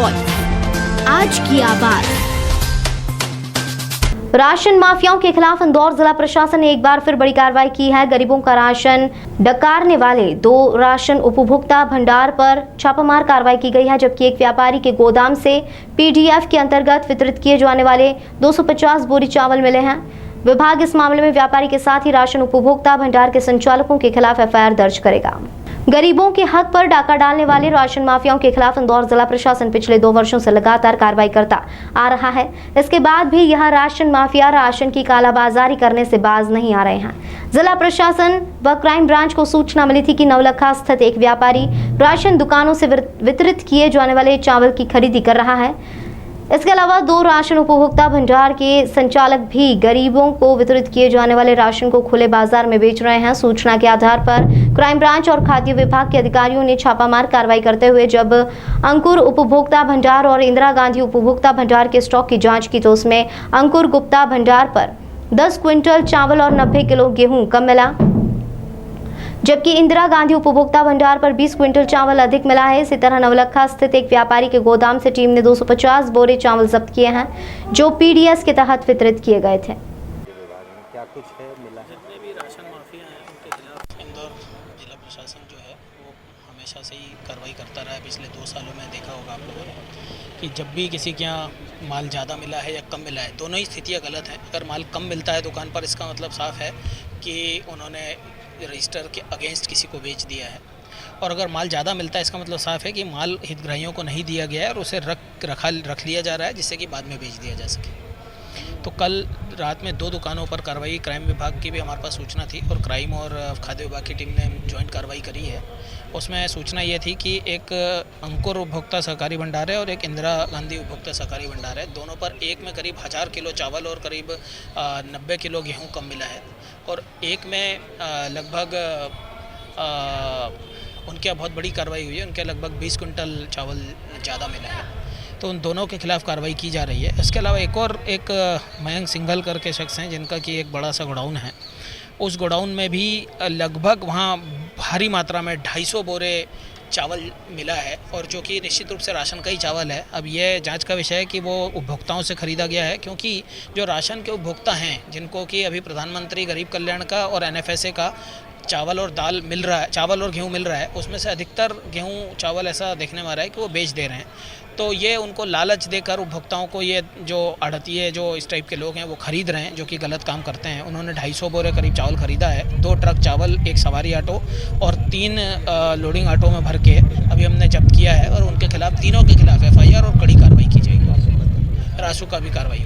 Voice, आज की आवाज। राशन माफियाओं के खिलाफ इंदौर जिला प्रशासन ने एक बार फिर बड़ी कार्रवाई की है। गरीबों का राशन डकारने वाले 2 राशन उपभोक्ता भंडार पर छापामार कार्रवाई की गई है, जबकि एक व्यापारी के गोदाम से पीडीएफ के अंतर्गत वितरित किए जाने वाले 250 बोरी चावल मिले हैं। विभाग इस मामले में व्यापारी के साथ ही राशन उपभोक्ता भंडार के संचालकों के खिलाफ एफआईआर दर्ज करेगा। गरीबों के हक पर डाका डालने वाले राशन माफियाओं के खिलाफ इंदौर जिला प्रशासन पिछले 2 वर्षों से लगातार कार्रवाई करता आ रहा है। इसके बाद भी यह राशन माफिया राशन की कालाबाजारी करने से बाज नहीं आ रहे हैं। जिला प्रशासन व क्राइम ब्रांच को सूचना मिली थी कि नवलखा स्थित एक व्यापारी राशन दुकानों से वितरित किए जाने वाले चावल की खरीदी कर रहा है। इसके अलावा 2 राशन उपभोक्ता भंडार के संचालक भी गरीबों को वितरित किए जाने वाले राशन को खुले बाजार में बेच रहे हैं। सूचना के आधार पर क्राइम ब्रांच और खाद्य विभाग के अधिकारियों ने छापामार कार्रवाई करते हुए जब अंकुर उपभोक्ता भंडार और इंदिरा गांधी उपभोक्ता भंडार के स्टॉक की जांच की तो उसमें अंकुर गुप्ता भंडार पर 10 क्विंटल चावल और 90 किलो गेहूं कम मिला, जबकि इंदिरा गांधी उपभोक्ता भंडार पर 20 क्विंटल चावल अधिक मिला है। इसी तरह नवलखा स्थित एक व्यापारी के गोदाम से टीम ने 250 बोरे चावल जब्त किए हैं, जो पीडीएस के तहत वितरित किए गए थे। क्या कुछ है मिला है? जितने भी राशन माफिया हैं उनके खिलाफ इंदौर जिला प्रशासन जो है वो हमेशा से ही कार्रवाई करता रहा है। पिछले 2 सालों में देखा होगा आप लोगों ने कि जब भी किसी के यहाँ माल ज़्यादा मिला है या कम मिला है, दोनों ही स्थितियाँ गलत हैं। अगर माल कम मिलता है दुकान पर, इसका मतलब साफ है कि उन्होंने रजिस्टर के अगेंस्ट किसी को बेच दिया है, और अगर माल ज़्यादा मिलता है इसका मतलब साफ है कि माल हितग्राहियों को नहीं दिया गया है और उसे रख लिया जा रहा है जिससे कि बाद में बेच दिया जा सके। तो कल रात में 2 दुकानों पर कार्रवाई क्राइम विभाग की भी हमारे पास सूचना थी और क्राइम और खाद्य विभाग की टीम ने ज्वाइंट कार्रवाई करी है। उसमें सूचना ये थी कि एक अंकुर उपभोक्ता सहकारी भंडार है और एक इंदिरा गांधी उपभोक्ता सहकारी भंडार है। दोनों पर एक में करीब 1000 किलो चावल और करीब 90 किलो गेहूं कम मिला है, और एक में लगभग उनके बहुत बड़ी कार्रवाई हुई है, उनके लगभग 20 क्विंटल चावल ज़्यादा मिला है। तो उन दोनों के खिलाफ कार्रवाई की जा रही है। इसके अलावा एक मयंक सिंघल करके शख्स हैं जिनका कि एक बड़ा सा गोडाउन है। उस गोडाउन में भी लगभग वहाँ भारी मात्रा में 250 बोरे चावल मिला है, और जो कि निश्चित रूप से राशन का ही चावल है। अब यह जांच का विषय है कि वो उपभोक्ताओं से ख़रीदा गया है, क्योंकि जो राशन के उपभोक्ता हैं जिनको कि अभी प्रधानमंत्री गरीब कल्याण का और एनएफएसए का चावल और दाल मिल रहा है, चावल और गेहूं मिल रहा है, उसमें से अधिकतर गेहूं चावल ऐसा देखने में आ रहा है कि वो बेच दे रहे हैं। तो ये उनको लालच देकर उपभोक्ताओं को ये जो आढ़तिये जो इस टाइप के लोग हैं वो ख़रीद रहे हैं, जो कि गलत काम करते हैं। उन्होंने 250 बोरे करीब चावल ख़रीदा है, 2 ट्रक चावल, 1 सवारी ऑटो और 3 लोडिंग ऑटो में भर के अभी हमने जब्त किया है, और उनके खिलाफ तीनों के खिलाफ एफआईआर और कड़ी कार्रवाई की जाएगी। रासू का भी कार्रवाई